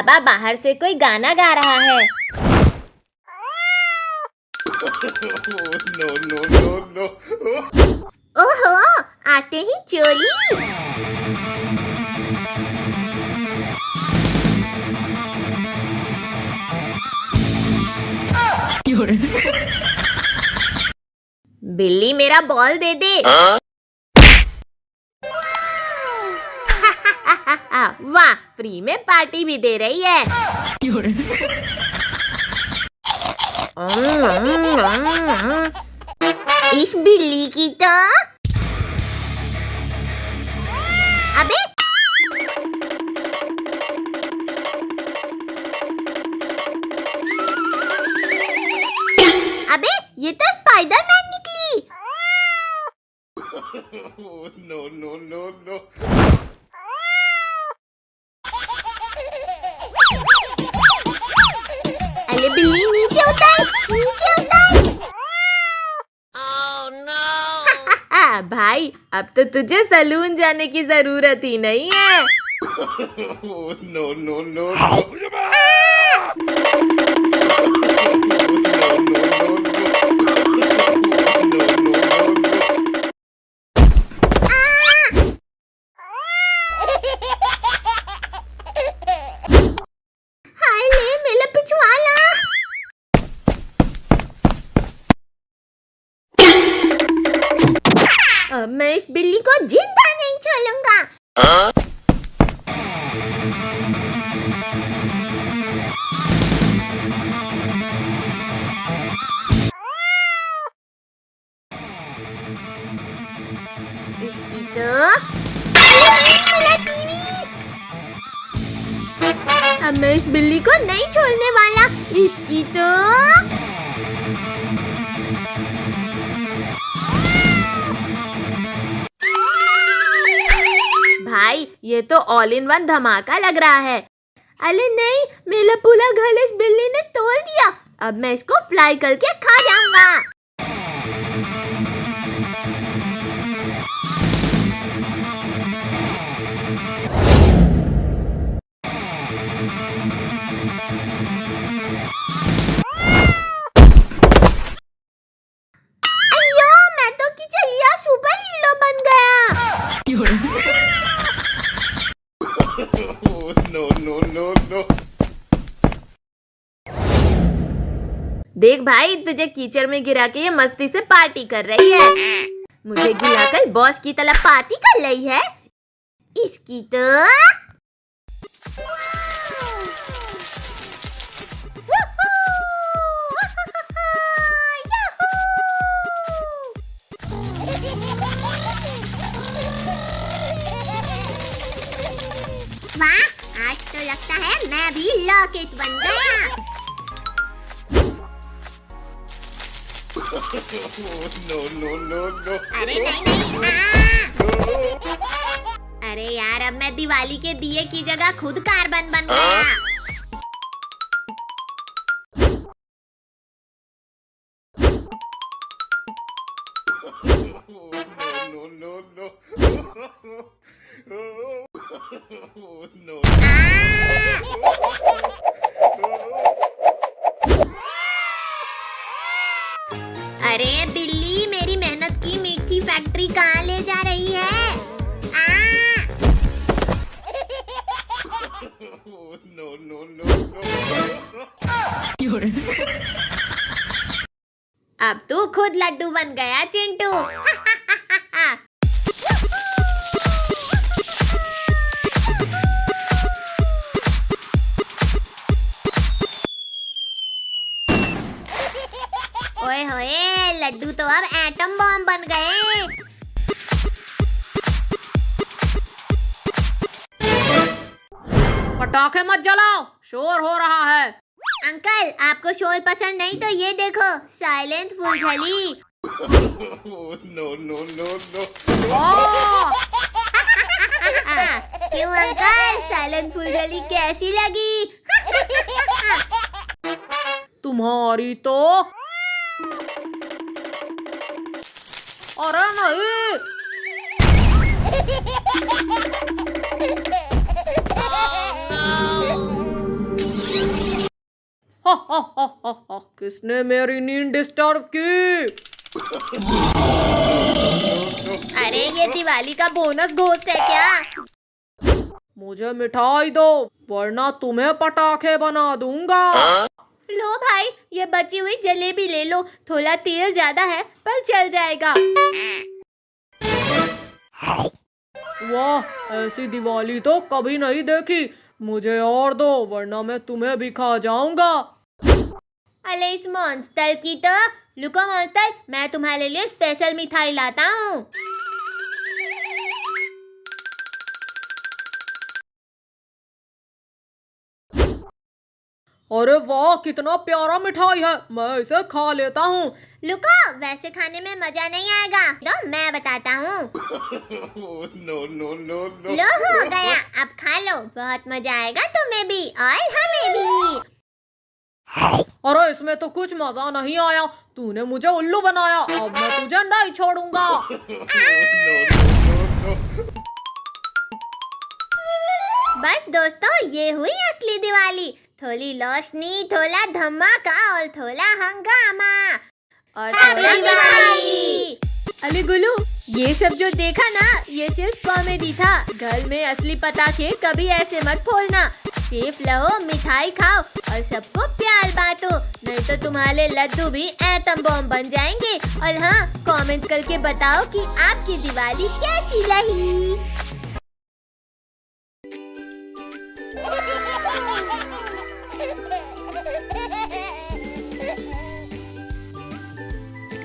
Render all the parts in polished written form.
बाबा बाहर से कोई गाना गा रहा है। No, no, no, no. ओहो, आते ही चोली। बिल्ली मेरा बॉल दे दे। वाह, फ्री में पार्टी भी दे रही है। इस बिल्ली की तो अबे अबे ये तो स्पाइडरमैन निकली। No, no, no, no. अरे बिल्ली नीचे उतर, नीचे उतर। Oh no! भाई अब तो तुझे सलून जाने की जरूरत ही नहीं है। No, no, no, no. हाय ले मेरा पिछवाला। अब मैं इस बिल्ली को जिंदा नहीं छोड़ूंगा। इसकी तो मेरा टीवी। अब मैं इस बिल्ली को नहीं छोड़ने वाला। इसकी तो भाई ये तो ऑल इन वन धमाका लग रहा है। अरे नहीं, मेरा पूरा घर इस बिल्ली ने तोड़ दिया। अब मैं इसको फ्राई करके खा जाऊंगा। अयो, मैं तो किचलिया सुपर हीरो बन गया। No, no, no, no. देख भाई, तुझे कीचड़ में गिरा के ये मस्ती से पार्टी कर रही है। मुझे गिराकर बॉस की तरह पार्टी कर रही है। इसकी तो वाह, आज तो लगता है मैं भी लॉकेट बन गया। No, no, no, no. अरे नहीं नहीं, अरे यार, अब मैं दिवाली के दिए की जगह खुद कार्बन बन गया। No, no, no. No. अरे बिल्ली, मेरी मेहनत की मीठी फैक्ट्री कहाँ ले जा रही है? No, no, no, no. अब तू खुद लड्डू बन गया चिंटू। ओए होए, लड्डू तो अब एटम बॉम्ब बन गए। पटाखे मत जलाओ, शोर हो रहा है। अंकल, आपको शोर पसंद नहीं तो ये देखो, साइलेंट फुलझड़ी। No, no, no, no. क्यों अंकल, साइलेंट फुलझड़ी कैसी लगी? तुम्हारी तो अरे नहीं। हा हा हा हा हा, किसने मेरी नींद डिस्टर्ब की? अरे ये दिवाली का बोनस घोस्ट है क्या? मुझे मिठाई दो, वरना तुम्हें पटाखे बना दूंगा। लो भाई, ये बची हुई जलेबी ले लो। थोड़ा तेल ज्यादा है पर चल जाएगा। वाह, ऐसी दिवाली तो कभी नहीं देखी। मुझे और दो, वरना मैं तुम्हें भी खा जाऊंगा। अरे इस मॉन्स्टर की तो। लुको मॉन्स्टर, मैं तुम्हारे लिए स्पेशल मिठाई लाता हूँ। अरे वाह, कितना प्यारा मिठाई है, मैं इसे खा लेता हूँ। लुको, वैसे खाने में मजा नहीं आएगा, तो मैं बताता हूँ। Oh, no, no, no, no. लो हो गया, अब खा लो, बहुत मजा आएगा तुम्हें भी और हमें भी। अरे इसमें तो कुछ मजा नहीं आया, तूने मुझे उल्लू बनाया, अब मैं तुझे नहीं छोड़ूंगा। बस दोस्तों, ये हुई असली दिवाली। थोड़ी रोशनी, थोड़ा धमाका और थोड़ा हंगामा और थोड़ा दिवाली। अली गुल्लू, ये सब जो देखा ना, ये सिर्फ कॉमेडी था। घर में असली पटाखे कभी ऐसे मत फोड़ना। सेफ रहो, मिठाई खाओ और सबको प्यार बांटो, नहीं तो तुम्हारे लड्डू भी एटम बॉम्ब बन जाएंगे। और हाँ, कमेंट करके बताओ कि आपकी दिवाली कैसी रही।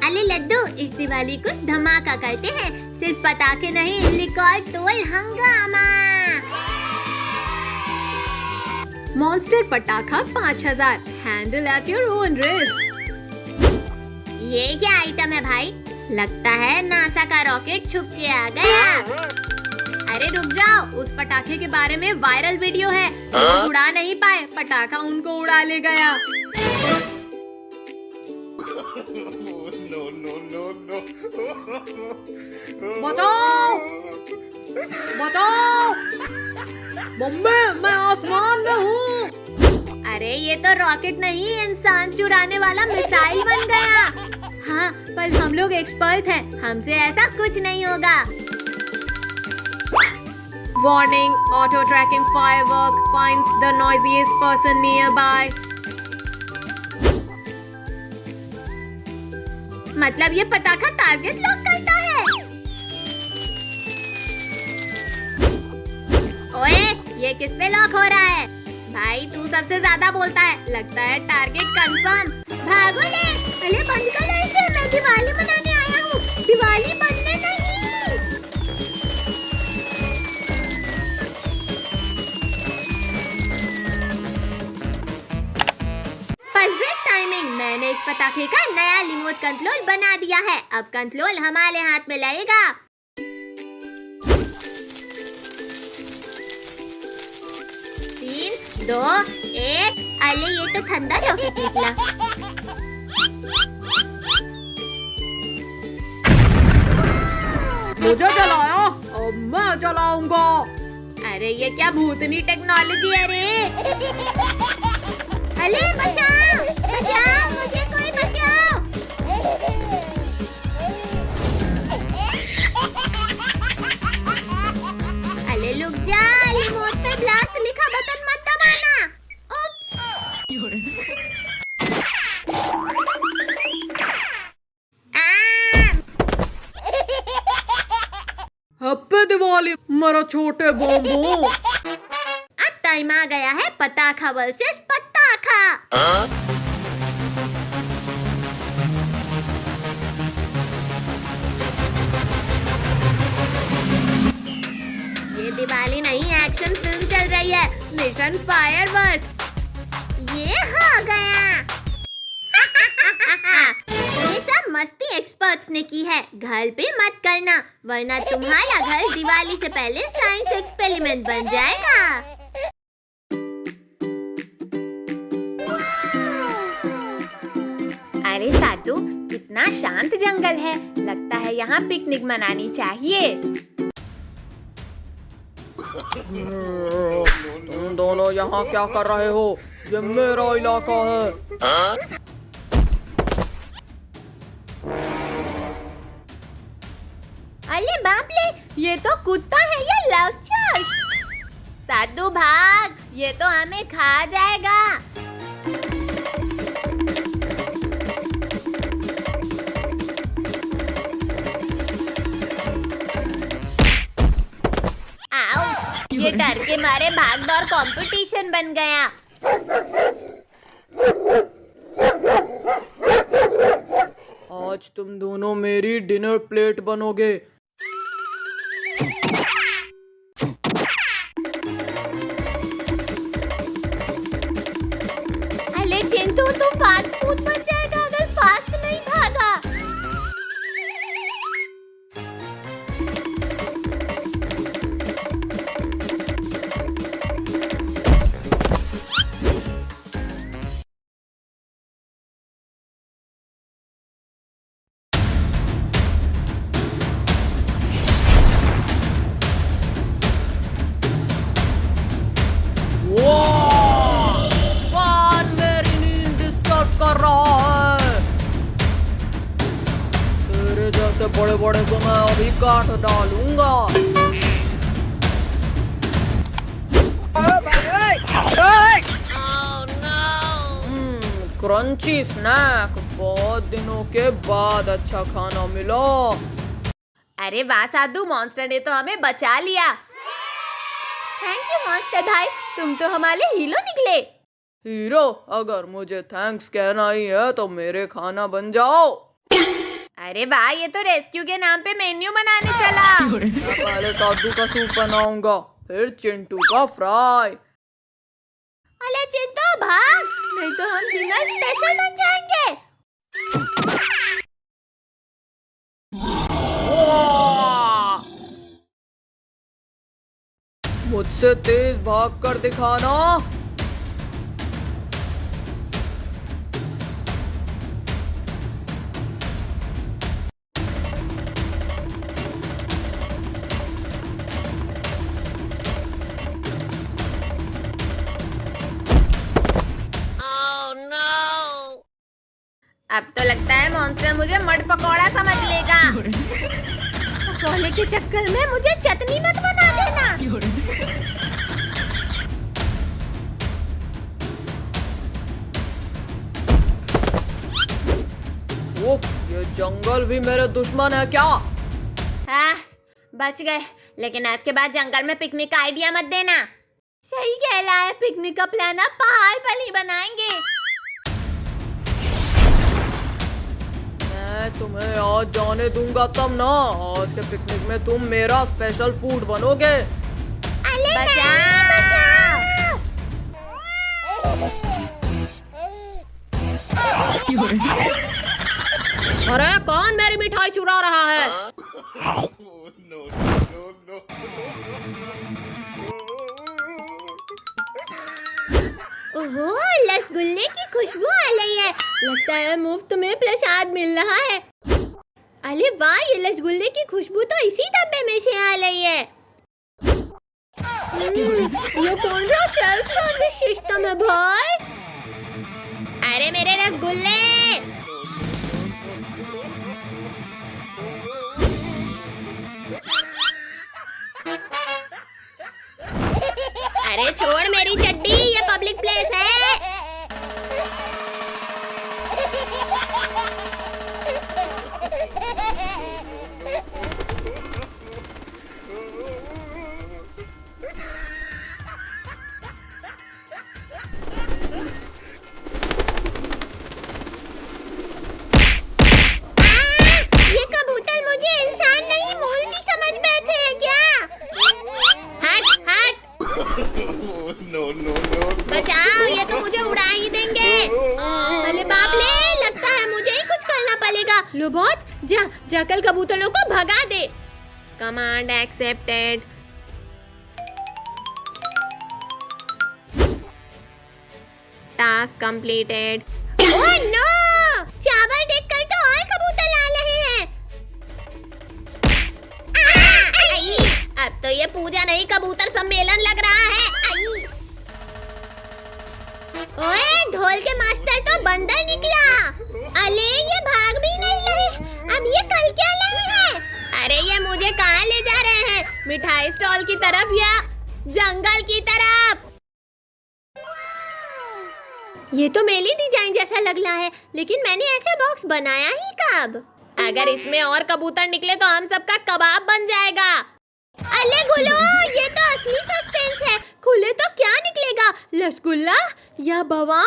अरे लड्डू, इस दिवाली कुछ धमाका करते हैं। सिर्फ पटाखे नहीं, रिकॉर्ड तोड़ हंगामा। मॉन्स्टर पटाखा 5000, handle at your own risk. ये क्या आइटम है भाई? लगता है नासा का रॉकेट छुप के आ गया। अरे रुक जाओ, उस पटाखे के बारे में वायरल वीडियो है। वो उड़ा नहीं पाए, पटाखा उनको उड़ा ले गया। No, no, no, no. बचाओ, बचाओ, मम्मी, मैं आसमान में हूँ। अरे ये तो रॉकेट नहीं, इंसान चुराने वाला मिसाइल बन गया। हाँ, पर हम लोग एक्सपर्ट हैं, हमसे ऐसा कुछ नहीं होगा। Warning, auto tracking firework finds the noisiest person nearby. मतलब ये पटाखा टारगेट लॉक करता है। ओए, ये किस पे लॉक हो रहा है? भाई तू सबसे ज्यादा बोलता है, लगता है टारगेट कंफर्म। भागो ले। अरे बंद कर ले इसे, मैं दिवाली मनाने आया हूँ, दिवाली बनने नहीं। परफेक्ट टाइमिंग, मैंने इस पटाखे का नया रिमोट कंट्रोल बना दिया है। अब कंट्रोल हमारे हाथ में लगेगा। 3, 2, 1। अरे ये तो ठंडा रॉकेट निकला। मुझे जलाया, अब मैं जलाऊंगा। अरे ये क्या भूतनी टेक्नोलॉजी है रे? अरे बचाओ, बचाओ, मुझे कोई बचाओ। अरे रुक जा, रिमोट पे ब्लास्ट लिखा बटन मत दबाना। उप्स। हैप्पी दिवाली मेरा छोटे बॉम्बो। अब टाइम आ गया है पटाखा वर्सेस पटाखा। ये दिवाली नहीं, एक्शन फिल्म चल रही है। Mission fireworks. ये हो गया। ये सब मस्ती एक्सपर्ट्स ने की है, घर पे मत करना, वरना तुम्हारा घर दिवाली से पहले साइंस एक्सपेरिमेंट बन जाएगा। अरे साधु, कितना शांत जंगल है, लगता है यहाँ पिकनिक मनानी चाहिए। तुम दोनों यहाँ क्या कर रहे हो? ये मेरा इलाका है। अरे बाप रे, ये तो कुत्ता है या राक्षस। साधु भाग, ये तो हमें खा जाएगा। आओ, ये डर के मारे भाग दौड़ कंपटीशन बन गया। आज तुम दोनों मेरी डिनर प्लेट बनोगे। अरे चिंटू, तू फास्ट फूड बन जाएगा अगर फास्ट नहीं भागा। कौन मेरी नींद डिस्टर्ब कर रहा है? तेरे जैसे बड़े बड़े को मैं अभी काट डालूंगा। क्रंची स्नैक, बहुत दिनों के बाद अच्छा खाना मिला। अरे वाह साधु, मॉन्स्टर ने तो हमें बचा लिया। थैंक यू मॉन्स्टर भाई, तुम तो हमारे हीरो निकले। हीरो? अगर मुझे थैंक्स कहना ही है तो मेरे खाना बन जाओ। अरे वाह, ये तो रेस्क्यू के नाम पे मेन्यू बनाने चला। मैं पहले साधु का सूप बनाऊंगा, फिर चिंटू का फ्राई। अरे चिंटू भाग, नहीं तो हम डिनर स्पेशल बन जाएंगे। मुझसे तेज भाग कर दिखाना। अब तो लगता है मॉन्स्टर मुझे मड पकौड़ा समझ लेगा। पकौड़े के चक्कर में मुझे चटनी मत बना देना। उफ, ये जंगल भी मेरे दुश्मन है क्या? हाँ, बच गए। लेकिन आज के बाद जंगल में पिकनिक का आइडिया मत देना। सही कह रहा है, पिकनिक का प्लान आप पहाड़ पर ही बनाएंगे। मैं तुम्हें आज जाने दूंगा तब ना। आज के पिकनिक में तुम मेरा स्पेशल फूड बनोगे। अरे कौन मेरी मिठाई चुरा रहा है? No, no, no, ओहो, रसगुल्ले की खुशबू आ रही है। लगता है मुफ्त में प्रसाद मिल रहा है। अरे वाह, ये रसगुल्ले की खुशबू तो इसी डब्बे में से आ रही है। ये कौन सा सेल्फ सर्विस सिस्टम है भाई? अरे मेरे रसगुल्ले! अरे छोड़ मेरी चड्डी, ये पब्लिक प्लेस है। ये कबूतर मुझे इंसान नहीं मूर्ति समझ बैठे हैं क्या? हट हट, no, no, no. बचाओ, ये तो मुझे उड़ा ही देंगे। अरे बाप रे, लगता है मुझे ही कुछ करना पड़ेगा। लोबोट, जाकर कबूतरों को भगा दे। Command accepted. Task completed. Oh no, चावल देखकर तो और कबूतर आ रहे हैं। अब तो ये पूजा नहीं, कबूतर कबूतर सम्मेलन लग रहा है। आई। ओए, ढोल के मास्टर तो बंदर निकला। अले, ये भाग भी नहीं रहे। अब ये कल क्या लाए हैं? अरे ये मुझे कहाँ ले जा रहे हैं? मिठाई स्टॉल की तरफ या जंगल की तरफ? ये तो मेली डिजाइन जैसा लग रहा है, लेकिन मैंने ऐसा बॉक्स बनाया ही कब? अगर इसमें और कबूतर निकले तो हम सबका कबाब बन जाएगा। अले गुलो, ये तो असली सस्पेंस है। खुले तो क्या निकलेगा, रसगुल्ला या बवा?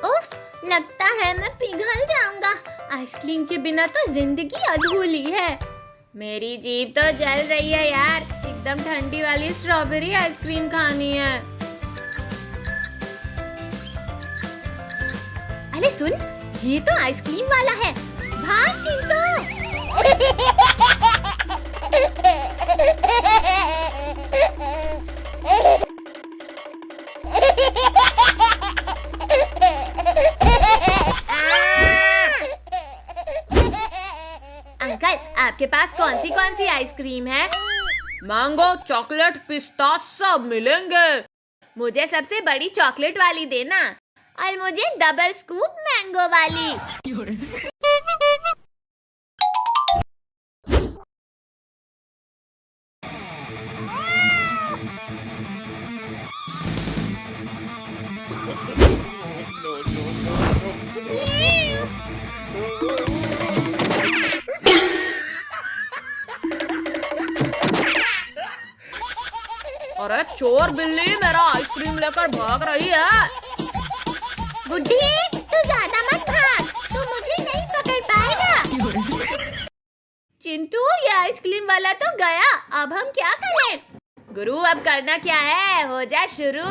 उफ, लगता है मैं पिघल जाऊंगा। आइसक्रीम के बिना तो जिंदगी अधूरी है। मेरी जीभ तो जल रही है यार। एकदम ठंडी वाली स्ट्रॉबेरी आइसक्रीम खानी है। अरे सुन, ये तो आइसक्रीम वाला है। भाग चिंटू। अंकल, आपके पास कौन सी आइसक्रीम है? मैंगो, चॉकलेट, पिस्ता सब मिलेंगे। मुझे सबसे बड़ी चॉकलेट वाली देना, और मुझे डबल स्कूप मैंगो वाली। No, no, no, no. अरे चोर बिल्ली, मेरा आइसक्रीम लेकर भाग रही है। बुड्ढी, तू ज्यादा मत भाग, तू मुझे नहीं पकड़ पाएगा। चिंटू, ये आइसक्रीम वाला तो गया, अब हम क्या करें? गुरु, अब करना क्या है? हो जा शुरू।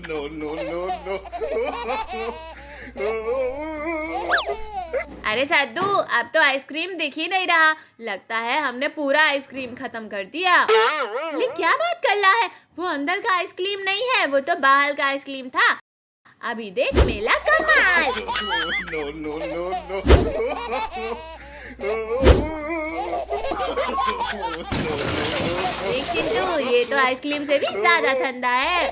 No, no, no, no. अरे सद्दू, अब तो आइसक्रीम दिख ही नहीं रहा। लगता है हमने पूरा आइसक्रीम खत्म कर दिया। अरे क्या बात कर रहा है? वो अंदर का आइसक्रीम नहीं है, वो तो बाहर का आइसक्रीम था। अभी देख मेला कमाल। No, no, no, no. देख चिंटू, ये तो आइसक्रीम से भी ज्यादा ठंडा है।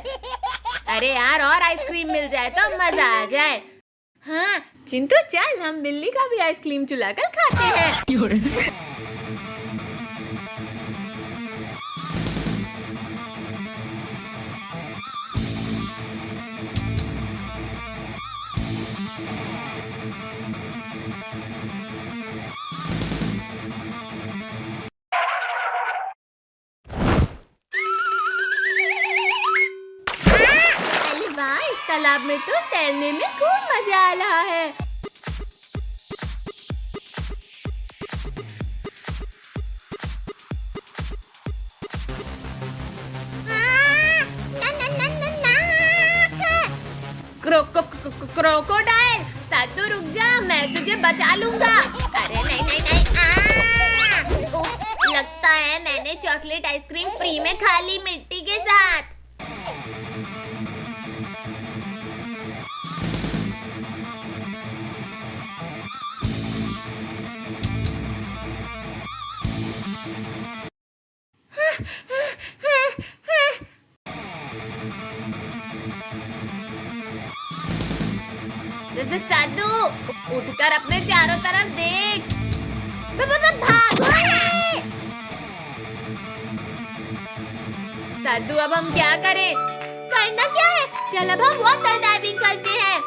अरे यार, और आइसक्रीम मिल जाए तो मजा आ जाए। हाँ चिंटू, चल हम बिल्ली का भी आइसक्रीम चुलाकर खाते हैं। अरे वाह, इस तालाब में तो तैरने में खूब मजा आ रहा है। क्रोकोडाइल, सद्दू रुक जा, मैं तुझे बचा लूंगा। अरे नहीं नहीं नहीं। लगता है मैंने चॉकलेट आइसक्रीम फ्री में खा ली मिट्टी के साथ। जैसे सद्दू, उठकर अपने चारों तरफ देख। भागो नहीं। सद्दू, अब हम क्या करें? करना क्या है? चल अब हम वाटर डाइविंग करते हैं।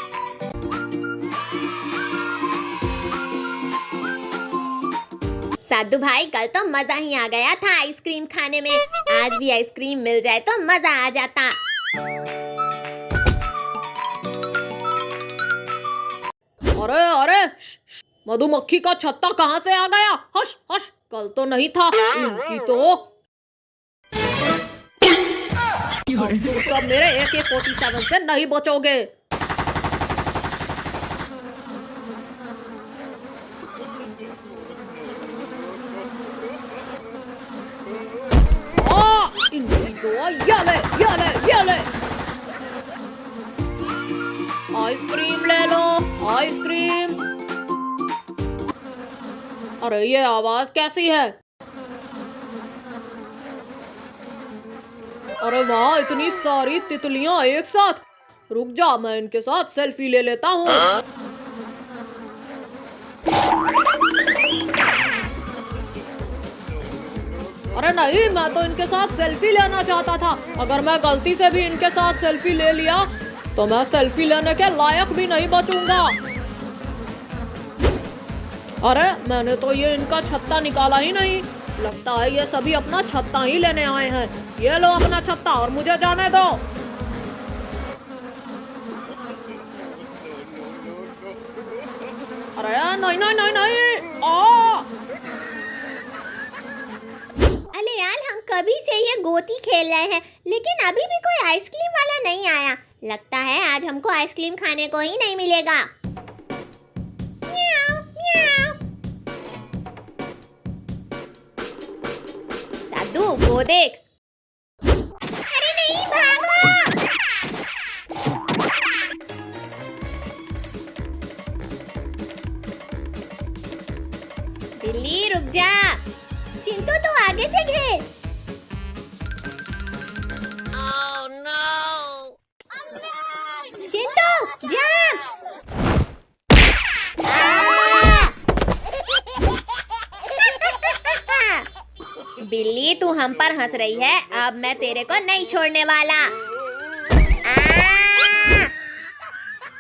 सद्दू भाई, कल तो मजा ही आ गया था आइसक्रीम खाने में। आज भी आइसक्रीम मिल जाए तो मजा आ जाता। अरे अरे, मधुमक्खी का छत्ता कहाँ से आ गया? हश हश, कल तो नहीं था। इनकी तो अब तुम सब मेरे AK-47 से नहीं बचोगे। ये ले ये ले ये ले। आइसक्रीम ले लो, आइसक्रीम। अरे ये आवाज कैसी है? अरे वाह, इतनी सारी तितलियां एक साथ। रुक जा, मैं इनके साथ सेल्फी ले लेता हूँ। अरे नहीं, मैं तो इनके साथ सेल्फी लेना चाहता था। अगर मैं गलती से भी इनके साथ सेल्फी ले लिया तो मैं सेल्फी लेने के लायक भी नहीं बचूंगा। अरे मैंने तो ये इनका छत्ता निकाला ही नहीं। लगता है ये सभी अपना छत्ता ही लेने आए हैं। ये लो अपना छत्ता और मुझे जाने दो। अरे नहीं नहीं नहीं नहीं। अरे यार, हम कभी से ये गोटी खेल रहे हैं लेकिन अभी भी कोई आइसक्रीम वाला नहीं आया। लगता है आज हमको आइसक्रीम खाने को ही नहीं मिलेगा। म्याऊ, म्याऊ। साधु, वो देख। अरे नहीं, भागो। बिल्ली रुक जा। चिंटू तो आगे से घेर। चिंटू जंप। बिल्ली, तू हम पर हंस रही है। अब मैं तेरे को नहीं छोड़ने वाला।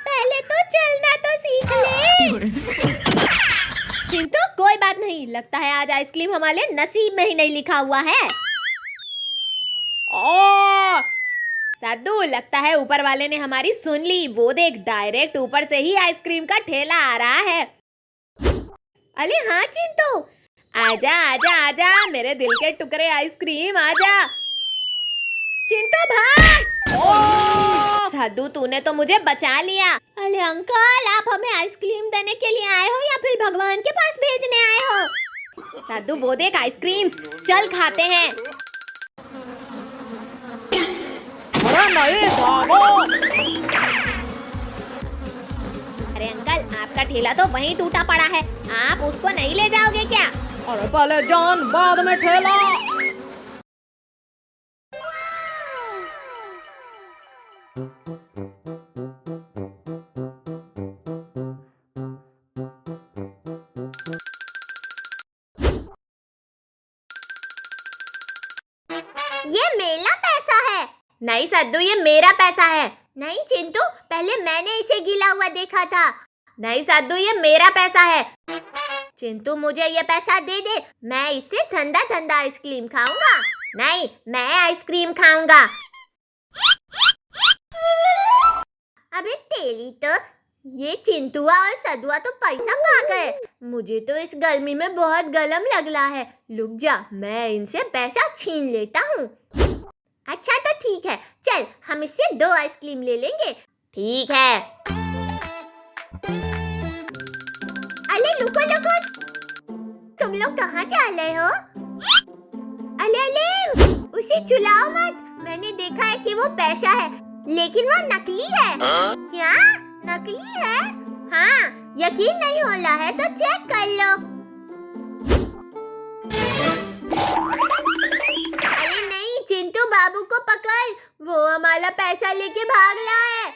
पहले तो चलना तो सीख ले। चिंटू कोई बात नहीं, लगता है आज आइसक्रीम हमारे नसीब में ही नहीं लिखा हुआ है। साधु, लगता है ऊपर वाले ने हमारी सुन ली। वो देख, डायरेक्ट ऊपर से ही आइसक्रीम का ठेला आ रहा है। अरे हाँ चिंटू, आजा आजा आजा मेरे दिल के टुकड़े आइसक्रीम, आजा। चिंटू भाग। साधु, तूने तो मुझे बचा लिया। अरे अंकल, आप हमें आइसक्रीम देने के लिए आए हो या फिर भगवान के पास भेजने आए हो? साधु, वो देख आइसक्रीम, चल खाते हैं। अरे नहीं, भागो। अरे अंकल, आपका ठेला तो वहीं टूटा पड़ा है, आप उसको नहीं ले जाओगे क्या? अरे पहले जान बाद में ठेला। ये मेरा पैसा है। नहीं सद्दू, ये मेरा पैसा है। नहीं चिंटू, पहले मैंने इसे गिला हुआ देखा था। नहीं सद्दू, ये मेरा पैसा है। चिंटू, मुझे ये पैसा दे दे, मैं इससे ठंडा ठंडा आइसक्रीम खाऊंगा। नहीं, मैं आइसक्रीम खाऊंगा। अबे तेरी तो, ये चिंटुआ और सदुआ तो पैसा खा गए। मुझे तो इस गर्मी में बहुत गरम लग रहा है। रुक जा, मैं इनसे पैसा छीन लेता हूँ। अच्छा तो ठीक है, चल हम इससे 2 आइसक्रीम ले लेंगे। ठीक है। अरे रुको रुको, तुम लोग कहाँ जा रहे हो? अले उसे छुलाओ मत। मैंने देखा है कि वो पैसा है, लेकिन वो नकली है। क्या नकली है? हाँ, यकीन नहीं हो रहा है तो चेक कर लो। अरे नहीं, चिंटू बाबू को पकड़, वो हमारा पैसा लेके भाग रहा है।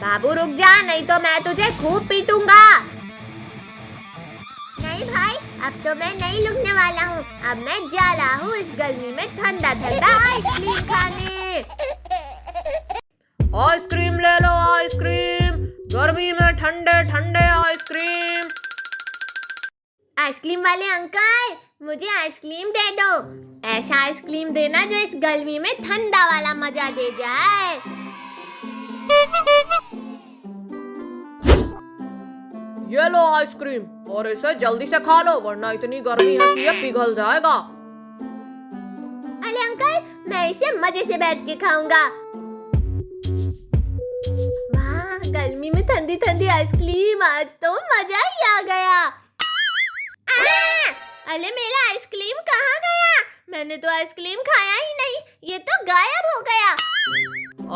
बाबू रुक जा, नहीं तो मैं तुझे खूब पीटूंगा। नहीं भाई, अब तो मैं नहीं रुकने वाला हूँ। अब मैं जा रहा हूँ इस गर्मी में ठंडा ठंडा आइसक्रीम खाने। आइसक्रीम ले लो, आइसक्रीम। गर्मी में ठंडे ठंडे आइसक्रीम। आइसक्रीम वाले अंकल, मुझे आइसक्रीम दे दो। ऐसा आइसक्रीम देना जो इस गर्मी में ठंडा वाला मजा दे जाए। ये लो आइसक्रीम, और इसे जल्दी से खा लो वरना इतनी गर्मी है कि ये पिघल जाएगा। अरे अंकल, मैं इसे मजे से बैठ के खाऊंगा। वाह, गर्मी में ठंडी ठंडी आइसक्रीम, आज तो मजा ही आ गया। अरे मेरा आइसक्रीम कहाँ गया? मैंने तो आइसक्रीम खाया ही नहीं, ये तो गायब हो गया।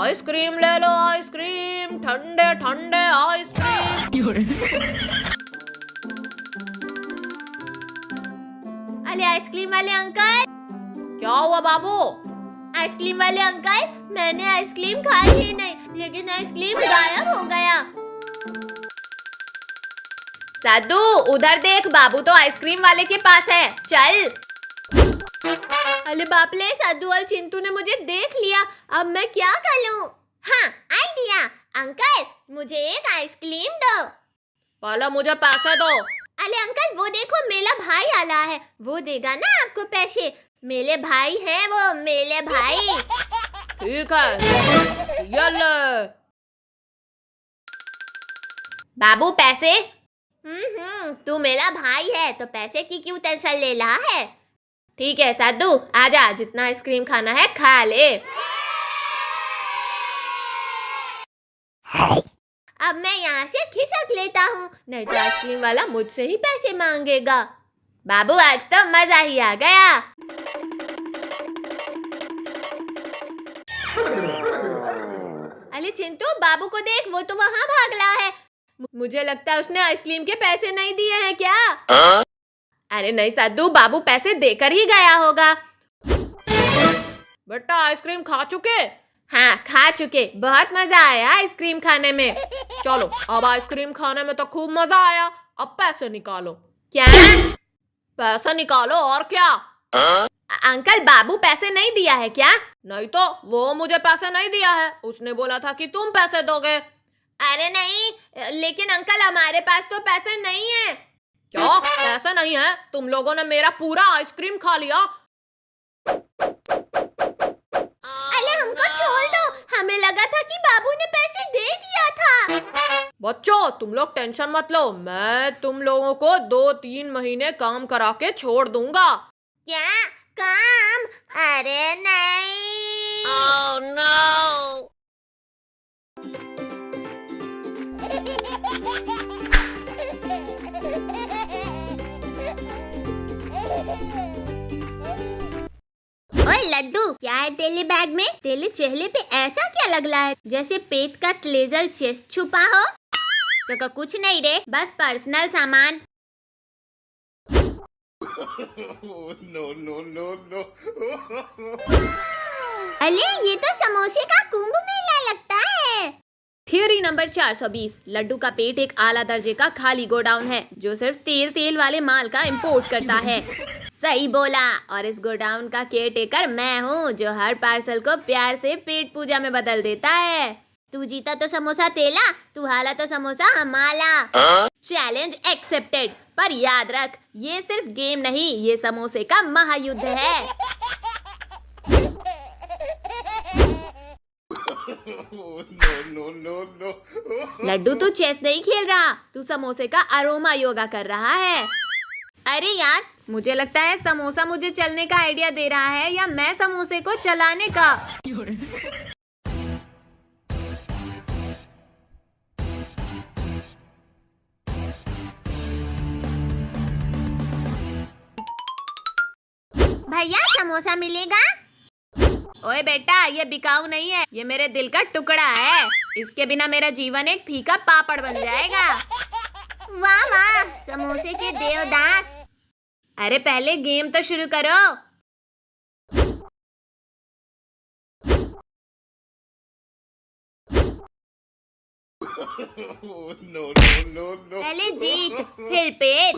आइसक्रीम ले लो, आइसक्रीम, ठंडे ठंडे आइसक्रीम। अरे आइसक्रीम वाले अंकल, क्या हुआ बाबू? आइसक्रीम वाले अंकल, मैंने आइसक्रीम खाई ही नहीं, लेकिन आइसक्रीम गायब हो गया। साधु उधर देख, बाबू तो आइसक्रीम वाले के पास है, चल। अरे बाप रे, साधु और चिंटू ने मुझे देख लिया, अब मैं क्या करूं? हाँ, आइडिया। अंकल, मुझे एक आइसक्रीम दो। पहले मुझे पैसे दो। अरे अंकल, वो देखो मेरा भाई आला है, वो देगा ना आपको पैसे। मेरे भाई है वो, मेरे भाई। ठीक है, ये ले। बाबू पैसे? तू मेरा भाई है तो पैसे की क्यों टेंशन ले रहा है? ठीक है साधु, आजा, जितना आइसक्रीम खाना है खा ले। अब मैं यहाँ से खिसक लेता हूँ, नहीं तो आइसक्रीम वाला मुझसे ही पैसे मांगेगा। बाबू आज तो मजा ही आ गया। अरे चिंटू, बाबू को देख, वो तो वहाँ भाग रहा है। मुझे लगता है उसने आइसक्रीम के पैसे नहीं दिए हैं क्या? अरे नहीं साधु, बाबू पैसे देकर ही गया होगा। बेटा आइसक्रीम खा चुके? हाँ खा चुके, बहुत मजा आया आइसक्रीम खाने में। चलो, अब आइसक्रीम खाने में तो खूब मजा आया, अब पैसे निकालो। क्या? पैसे निकालो और क्या? अंकल, बाबू पैसे नहीं दिया है क्या? नहीं तो, वो मुझे पैसे नहीं दिया है, उसने बोला था कि तुम पैसे दोगे। अरे नहीं, लेकिन अंकल हमारे पास तो पैसे नहीं है। क्या पैसे नहीं है? तुम लोगों ने मेरा पूरा आइसक्रीम खा लिया। अरे हमको छोड़ दो, हमें लगा था कि बाबू ने पैसे दे दिया था। बच्चों तुम लोग टेंशन मत लो, मैं तुम लोगों को 2-3 महीने काम करा के छोड़ दूंगा। क्या काम? अरे नहीं। Oh no! ओए लड्डू, क्या है तेरे बैग में? तेरे चेहरे पे ऐसा क्या लग रहा है जैसे पेट का लेजर चेस्ट छुपा हो? तो कुछ नहीं रे, बस पर्सनल सामान। No, no, no, no. अरे ये तो समोसे का कुंभ मेला लगता है। थियरी नंबर 420, लड्डू का पेट एक आला दर्जे का खाली गोडाउन है जो सिर्फ तेल वाले माल का इंपोर्ट करता है। सही बोला, और इस गोडाउन का केयरटेकर मैं हूँ जो हर पार्सल को प्यार से पेट पूजा में बदल देता है। तू जीता तो समोसा तेला, तू हारा तो समोसा हमारा। Challenge accepted. पर याद रख, ये सिर्फ गेम नहीं, ये समोसे का महायुद्ध है। No, no, no. लड्डू तू चेस नहीं खेल रहा, तू समोसे का अरोमा योगा कर रहा है। अरे यार, मुझे लगता है समोसा मुझे चलने का आइडिया दे रहा है या मैं समोसे को चलाने का। भैया समोसा मिलेगा? ओए बेटा, ये बिकाऊ नहीं है, ये मेरे दिल का टुकड़ा है। इसके बिना मेरा जीवन एक फीका पापड़ बन जाएगा। वाह वाह, समोसे के देवदास। अरे पहले गेम तो शुरू करो। No, no, no, no. पहले जीत, फिर पेट।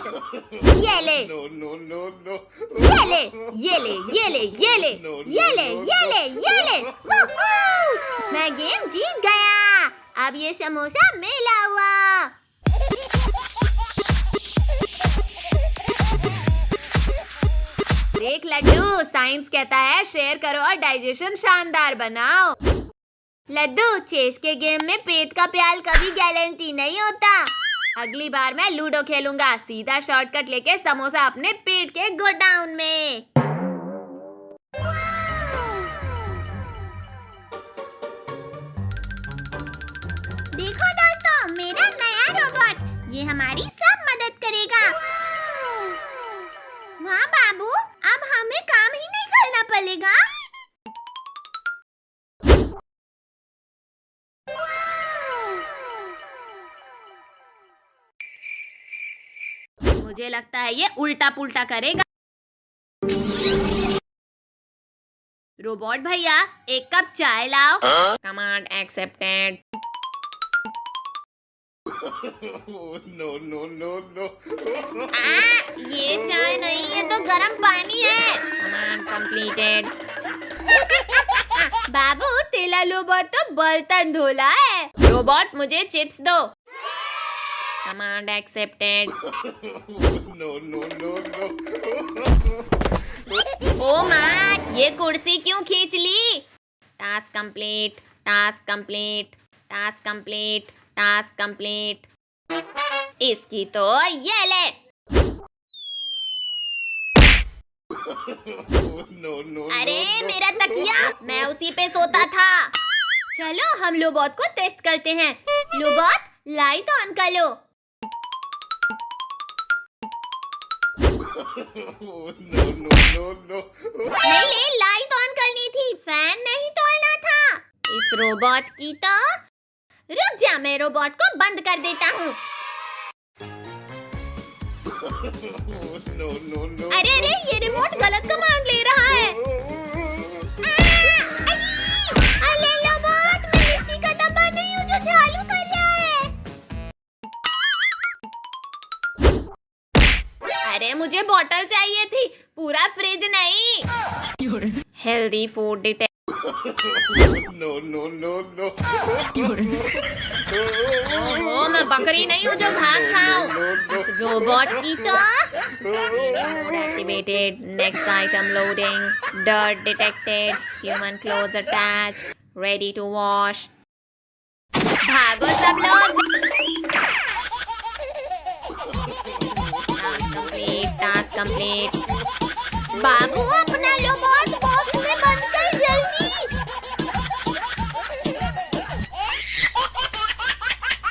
ये ले, No, no, no, no. ये ले, ये ले, ये ले, ये ले, ये ले, ये ले, ये ले। वूहू! मैं गेम जीत गया। अब ये समोसा मेरा हुआ। देख लड्डू, साइंस कहता है शेयर करो और डाइजेशन शानदार बनाओ। लड्डू, चेस के गेम में पेट का प्याल कभी गारंटी नहीं होता। अगली बार मैं लूडो खेलूंगा, सीधा शॉर्टकट लेके समोसा अपने पेट के गोडाउन में। देखो दोस्तों, मेरा नया रोबोट, ये हमारी सब मदद करेगा। वाह बाबू, अब हमें काम ही नहीं मुझे लगता है ये उल्टा पुल्टा करेगा। रोबोट भैया, एक कप चाय लाओ। Command accepted. No, no, no, no. ये चाय नहीं, ये तो गर्म पानी है। Command completed. बाबू, तेला रोबोट तो बर्तन धोला है। रोबोट, मुझे चिप्स दो। Command accepted. No, no, no, no. ओ माँ, ये कुर्सी क्यों खींच ली? Task complete, task complete, task complete, task complete. इसकी तो ये ले। No, no, अरे no, no. मेरा तकिया, मैं उसी पे सोता था। चलो हम लोबोट को टेस्ट करते हैं। लोबोट, लाइट ऑन कर लो। No, no, no, no. नहीं, लाइट ऑन करनी थी, फैन नहीं तोड़ना था। इस रोबोट की तो। रुक जा, मैं रोबोट को बंद कर देता हूँ। No, no, no. अरे अरे, ये रिमोट गलत कमांड ले रहा है। अरे रोबोट, मैं मिट्टी का डब्बा नहीं हूँ जो चालू कर रहा है। अरे मुझे बॉटल चाहिए थी, पूरा फ्रिज नहीं। Healthy food detect. No, no, no, no. ओहो, मैं बकरी नहीं हूँ जो घास खाऊं। No, no. इस रोबोट की तो। Activated, next item loading, dirt detected, human clothes attached, ready to wash. भागो सब लोग। Task complete, task complete. बाबू, अपना रोबोट बॉक्स में बंद कर जल्दी।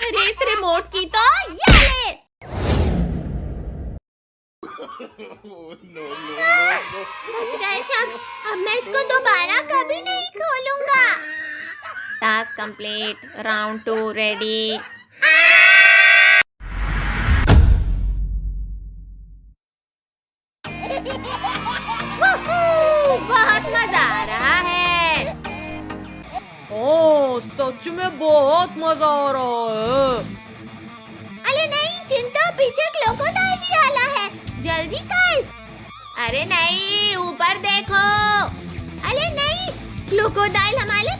अरे इस रिमोट की तो ये ले। No, no, no, बच गए सब। अब मैं इसको दोबारा कभी नहीं खोलूंगा। Task complete, round 2 ready. बहुत मजा आ रहा है। ओ, सच में बहुत मजा आ रहा है। अरे नहीं, चिंता, पीछे क्रोकोडाइल भी आला है, जल्दी कर। अरे नहीं, ऊपर देखो। अरे नहीं, क्रोकोडाइल हमारे